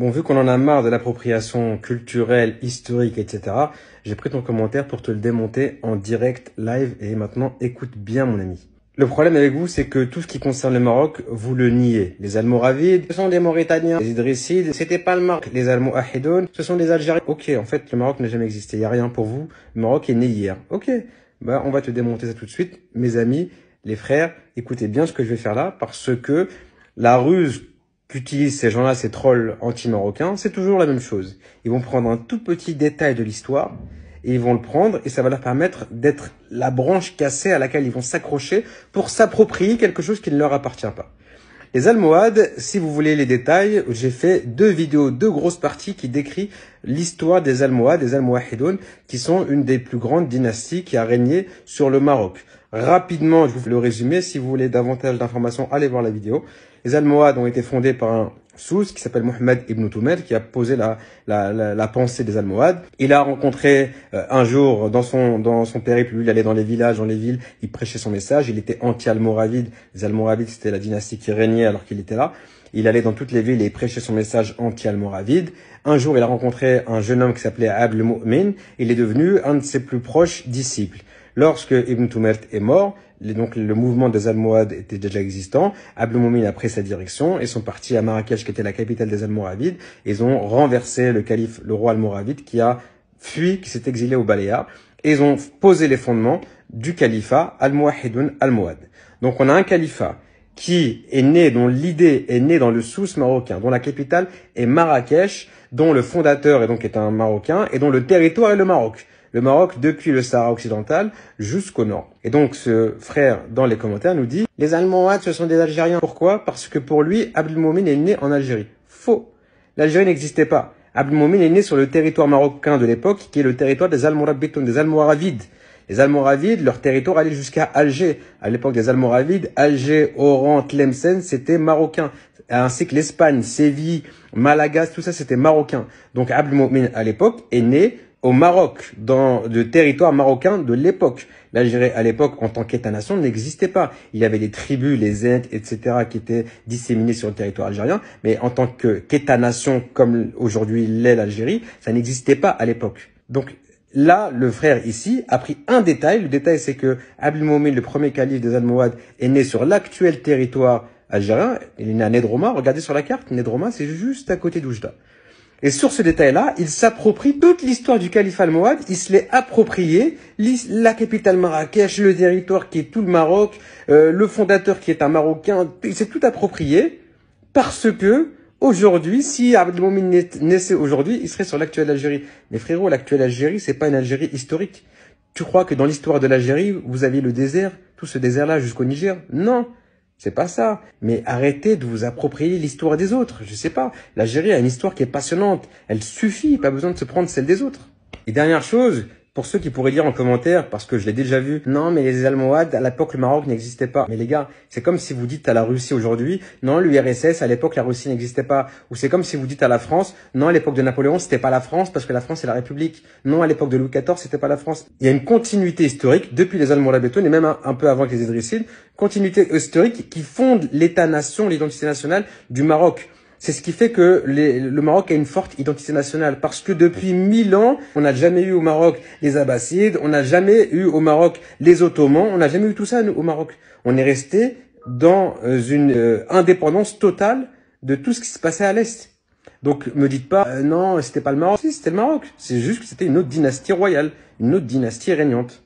Bon, vu qu'on en a marre de l'appropriation culturelle, historique, etc., j'ai pris ton commentaire pour te le démonter en direct, live, et maintenant, écoute bien, mon ami. Le problème avec vous, c'est que tout ce qui concerne le Maroc, vous le niez. Les Almoravides, ce sont des Mauritaniens. Les Idrissides, c'était pas le Maroc. Les Almohahidoun, ce sont des Algériens. Ok, en fait, le Maroc n'a jamais existé. Il n'y a rien pour vous. Le Maroc est né hier. Ok, bah, on va te démonter ça tout de suite. Mes amis, les frères, écoutez bien ce que je vais faire là, parce que la ruse qu'utilisent ces gens-là, ces trolls anti-marocains, c'est toujours la même chose. Ils vont prendre un tout petit détail de l'histoire, et ils vont le prendre, et ça va leur permettre d'être la branche cassée à laquelle ils vont s'accrocher pour s'approprier quelque chose qui ne leur appartient pas. Les Almohades, si vous voulez les détails, j'ai fait 2 vidéos, 2 grosses parties qui décrivent l'histoire des Almohades, des Almohahidoun, qui sont une des plus grandes dynasties qui a régné sur le Maroc. Rapidement, je vous fais le résumé. Si vous voulez davantage d'informations, allez voir la vidéo. Les Almohades ont été fondés par un Sous qui s'appelle Mohamed Ibn Toumed, qui a posé la pensée des Almohades. Il a rencontré un jour dans son périple, lui il allait dans les villages, dans les villes, il prêchait son message. Il était anti-almoravide. Les Almoravides, c'était la dynastie qui régnait alors qu'il était là. Il allait dans toutes les villes et il prêchait son message anti-almoravide. Un jour, il a rencontré un jeune homme qui s'appelait Abd al-Mu'min. Il est devenu un de ses plus proches disciples. Lorsque Ibn Tumert est mort, donc le mouvement des Almohades était déjà existant. Abd al-Mu'min a pris sa direction et sont partis à Marrakech, qui était la capitale des Almoravides. Ils ont renversé le calife, le roi almoravide, qui a fui, qui s'est exilé au Baléares. Et ils ont posé les fondements du califat Almohahidoun Almohade. Donc on a un califat qui est né, dont l'idée est née dans le Souss marocain, dont la capitale est Marrakech, dont le fondateur est un Marocain et dont le territoire est le Maroc. Le Maroc depuis le Sahara occidental jusqu'au nord. Et donc ce frère dans les commentaires nous dit « Les Almohades, ce sont des Algériens. » Pourquoi? Parce que pour lui, Abd al-Mu'min est né en Algérie. Faux. L'Algérie n'existait pas. Abd al-Mu'min est né sur le territoire marocain de l'époque, qui est le territoire des Almorabitoun, des Almoravides. Les Almoravides, leur territoire allait jusqu'à Alger. À l'époque des Almoravides, Alger, Oran, Tlemcen, c'était marocain. Ainsi que l'Espagne, Séville, Malaga, tout ça, c'était marocain. Donc Abd al-Mu'min, à l'époque, est né au Maroc, dans le territoire marocain de l'époque. L'Algérie, à l'époque, en tant qu'État-nation, n'existait pas. Il y avait des tribus, les Zènes, etc., qui étaient disséminées sur le territoire algérien, mais en tant qu'État-nation, comme aujourd'hui l'est l'Algérie, ça n'existait pas à l'époque. Donc, là, le frère ici a pris un détail. Le détail, c'est que Abd al-Mu'min, le premier calife des Almohades, est né sur l'actuel territoire algérien. Il est né à Nedroma. Regardez sur la carte, Nedroma, c'est juste à côté d'Oujda. Et sur ce détail-là, il s'approprie toute l'histoire du calife almohade. Il se l'est approprié, la capitale Marrakech, le territoire qui est tout le Maroc, le fondateur qui est un Marocain. Il s'est tout approprié parce que aujourd'hui, si Abd al-Mu'min naissait aujourd'hui, il serait sur l'actuelle Algérie. Mais frérot, l'actuelle Algérie, c'est pas une Algérie historique. Tu crois que dans l'histoire de l'Algérie, vous aviez le désert, tout ce désert-là jusqu'au Niger? Non. C'est pas ça. Mais arrêtez de vous approprier l'histoire des autres. Je sais pas. L'Algérie a une histoire qui est passionnante. Elle suffit. Pas besoin de se prendre celle des autres. Et dernière chose, pour ceux qui pourraient dire en commentaire, parce que je l'ai déjà vu, non, mais les Almohades, à l'époque, le Maroc n'existait pas. Mais les gars, c'est comme si vous dites à la Russie aujourd'hui, non, l'URSS, à l'époque, la Russie n'existait pas. Ou c'est comme si vous dites à la France, non, à l'époque de Napoléon, c'était pas la France, parce que la France, c'est la République. Non, à l'époque de Louis XIV, c'était pas la France. Il y a une continuité historique, depuis les Almoravides, et même un peu avant que les Idrissides, continuité historique qui fonde l'État-nation, l'identité nationale du Maroc. C'est ce qui fait que le Maroc a une forte identité nationale. Parce que depuis 1000 ans, on n'a jamais eu au Maroc les Abbassides, on n'a jamais eu au Maroc les Ottomans, on n'a jamais eu tout ça, nous, au Maroc. On est resté dans une indépendance totale de tout ce qui se passait à l'Est. Donc, me dites pas, non, c'était pas le Maroc. Si, c'était le Maroc. C'est juste que c'était une autre dynastie royale, une autre dynastie régnante.